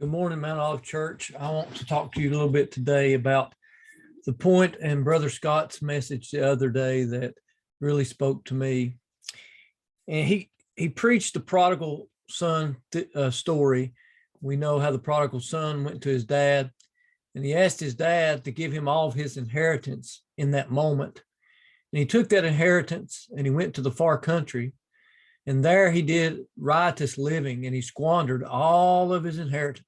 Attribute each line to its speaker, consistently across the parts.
Speaker 1: Good morning, Mount Olive Church. I want to talk to you a little bit today about the point in Brother Scott's message the other day that really spoke to me. And he preached the prodigal son story. We know how the prodigal son went to his dad, and he asked his dad to give him all of his inheritance in that moment. And he took that inheritance and he went to the far country. And there he did riotous living and he squandered all of his inheritance.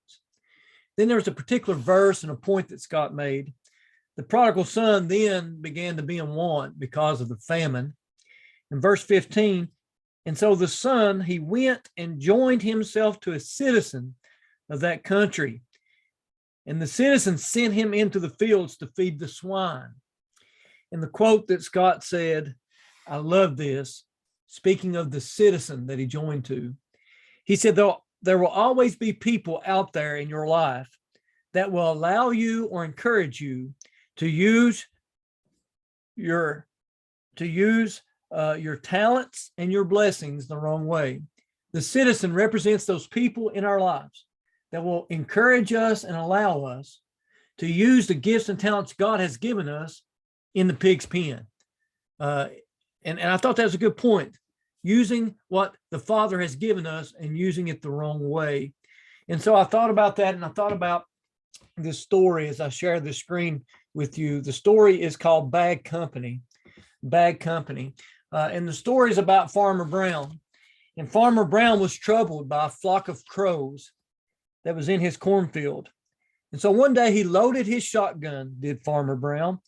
Speaker 1: Then there was a particular verse and a point that Scott made. The prodigal son then began to be in want because of the famine. In verse 15, and so the son, he went and joined himself to a citizen of that country. And the citizen sent him into the fields to feed the swine. And the quote that Scott said, I love this. Speaking of the citizen that he joined to, he said, there will always be people out there in your life that will allow you or encourage you to use your talents and your blessings the wrong way. The citizen represents those people in our lives that will encourage us and allow us to use the gifts and talents God has given us in the pig's pen. And I thought that was a good point, using what the Father has given us and using it the wrong way. And so I thought about that, and I thought about this story as I share the screen with you. The story is called Bad Company. Bad Company. And the story is about Farmer Brown. And Farmer Brown was troubled by a flock of crows that was in his cornfield. And so one day he loaded his shotgun, did Farmer Brown,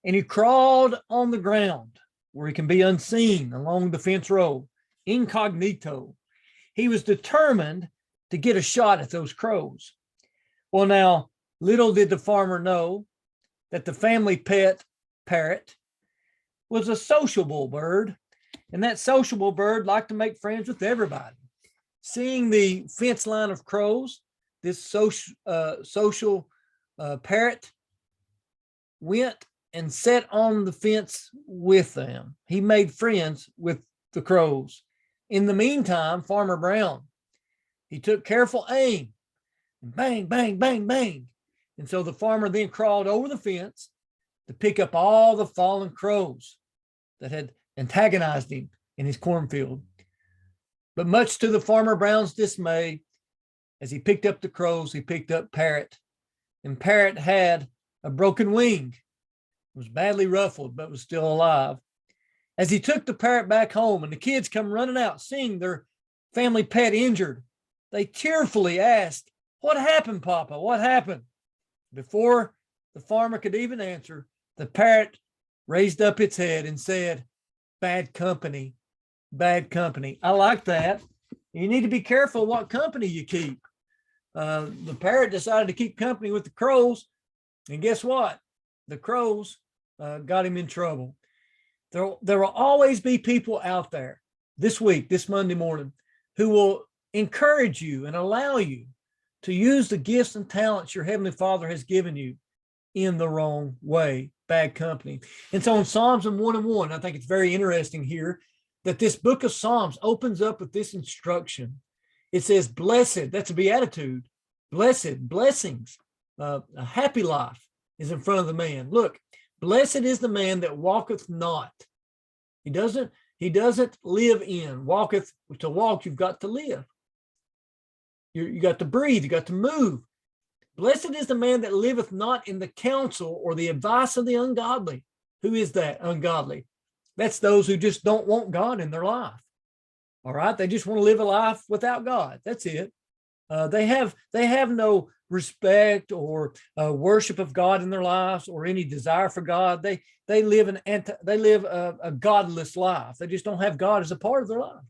Speaker 1: and he crawled on the ground where he can be unseen along the fence row, incognito. He was determined to get a shot at those crows. Well, now, little did the farmer know that the family pet parrot was a sociable bird, and that sociable bird liked to make friends with everybody. Seeing the fence line of crows, this social parrot went and sat on the fence with them. He made friends with the crows. In the meantime, Farmer Brown, he took careful aim, and bang, bang, bang, bang. And so the farmer then crawled over the fence to pick up all the fallen crows that had antagonized him in his cornfield. But much to the Farmer Brown's dismay, as he picked up the crows, he picked up Parrot. And Parrot had a broken wing, was badly ruffled, but was still alive. As he took the parrot back home and the kids come running out, seeing their family pet injured, they tearfully asked, what happened, Papa? What happened? Before the farmer could even answer, the parrot raised up its head and said, bad company, bad company. I like that. You need to be careful what company you keep. The parrot decided to keep company with the crows, and guess what? The crows got him in trouble. There will always be people out there this week, this Monday morning, who will encourage you and allow you to use the gifts and talents your Heavenly Father has given you in the wrong way, bad company. And so in Psalms 1:1, I think it's very interesting here that this book of Psalms opens up with this instruction. It says, blessed, that's a beatitude, blessed, blessings, a happy life is in front of the man. Look, blessed is the man that walketh not. He doesn't live in. Walketh, to walk, you've got to live. You got to breathe, you got to move. Blessed is the man that liveth not in the counsel or the advice of the ungodly. Who is that ungodly? That's those who just don't want God in their life. All right, they just want to live a life without God. That's it. They have no respect or worship of God in their lives or any desire for God. They live a godless life. They just don't have God as a part of their life.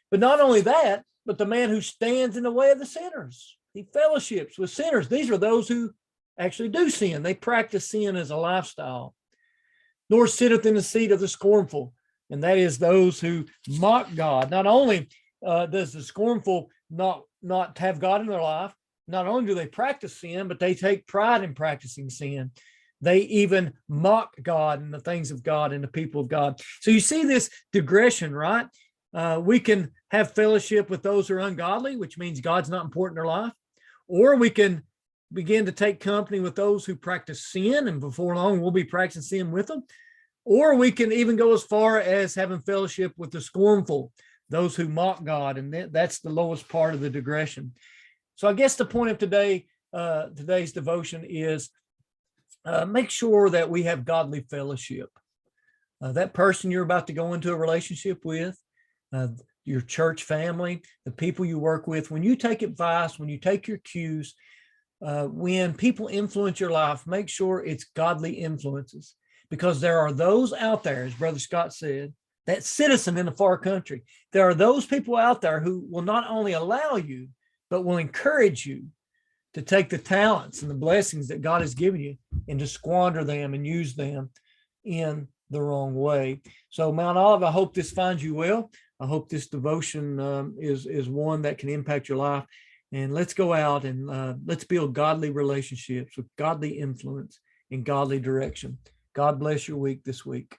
Speaker 1: But not only that, but the man who stands in the way of the sinners. He fellowships with sinners. These are those who actually do sin. They practice sin as a lifestyle. Nor sitteth in the seat of the scornful. And that is those who mock God. Not only does the scornful not have God in their life, not only do they practice sin, but they take pride in practicing sin. They even mock God and the things of God and the people of God. So you see this digression, right? We can have fellowship with those who are ungodly, which means God's not important in their life. or we can begin to take company with those who practice sin, and before long we'll be practicing sin with them. Or we can even go as far as having fellowship with the scornful, those who mock God, and that's the lowest part of the digression. So I guess the point of today's devotion is make sure that we have godly fellowship. That person you're about to go into a relationship with, your church family, the people you work with, when you take advice, when you take your cues, when people influence your life, make sure it's godly influences, because there are those out there, as Brother Scott said, that citizen in a far country. There are those people out there who will not only allow you, but will encourage you to take the talents and the blessings that God has given you and to squander them and use them in the wrong way. So Mount Olive, I hope this finds you well. I hope this devotion is one that can impact your life. And let's go out and let's build godly relationships with godly influence and godly direction. God bless your week this week.